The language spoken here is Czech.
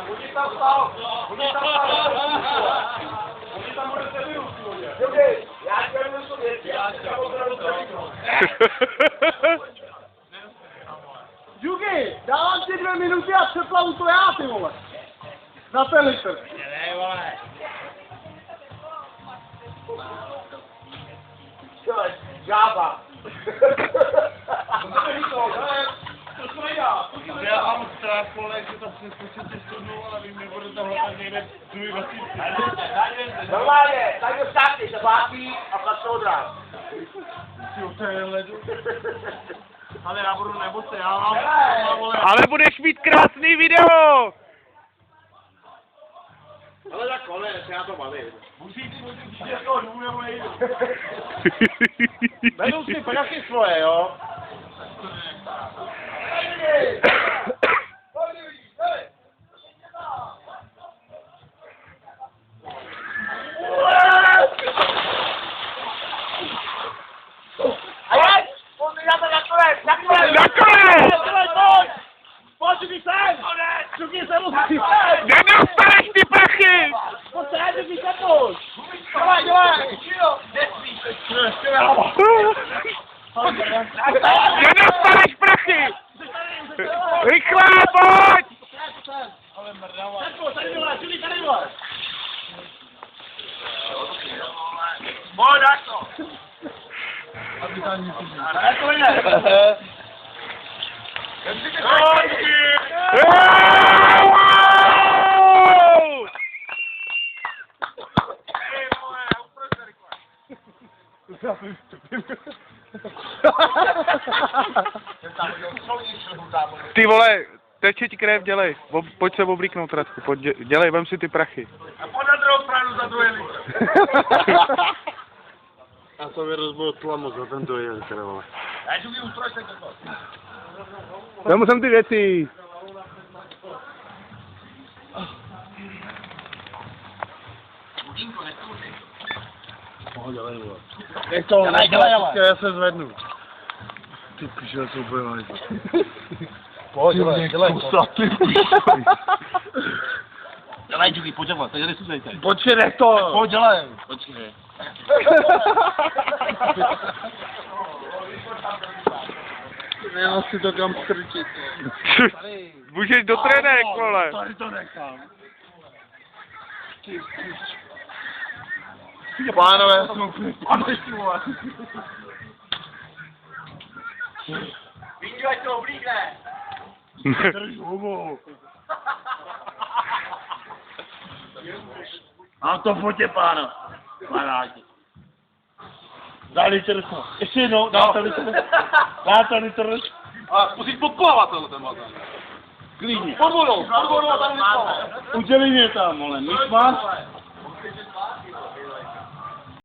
Oni tam stál. Oni tam budete vyrůst. Dobrý, já tě vynesu věci. Jugi, dávám ti 2 minuty a přeplavu to já, ty vole. Za ten litr. Ne, vole. Žába. Já mám strach, vole, že to přeskočím si studnou, ale vy mi budete hledat někde druhý vesnici. Normálně, tady dostáty se vlátí a pak se odrám. Ale já budu nemocný, já mám, vole. Ale budeš mít krásný video! Ale tak konec, já to malím. Musíte z toho dům nebo nejdu. Beru si prachy svoje, jo? A jak? Pozvídáme na konec! Na konec! Pojď, Čuky, sem! Čuky, sem musí! Nedostaneš ty prachy! Pojď sem, Čuky, sem pojď! Dělej! Nedostaneš prachy! Rychle, pojď! Ale mrdava. Tady vole, Čuky, tady vole! Pojď, dák to! Tak to jde! Ty vole, teče ti krev, dělej. Pojď se oblíknout, Radku, pojď, dělej, vem si ty prachy. A pojď na druhou stranu za 2 litr. Já jsem mi rozbil tlamu za ten dojel, které vole. Já Čuky, ustroj se to. Vemu sem ty věci. Dělej, vole. Jak to? Dělej, Já se zvednu. Ty píše, co bude najít. Pojď, dělej. Kusatý píše. Dělej, Čuky, pojď, teď nesuzejte. Počkej, nech to. Pojď, dělej. Počkej. Já si to kam strčit. Můžeš do trenek, vole. Tady to nechám. Pánové, jsou pánečky, vole. Vidíš, ať to oblíkne. Drž hubu. Mám to v fotě, pána. Panáti. Dá litr. Ještě jednou, dá to litr. Dá to litr. A musíš podplavat ten bazén. Klidně. Pod vodou tam vyspal. Udělej mě tam, vole. Myš máš?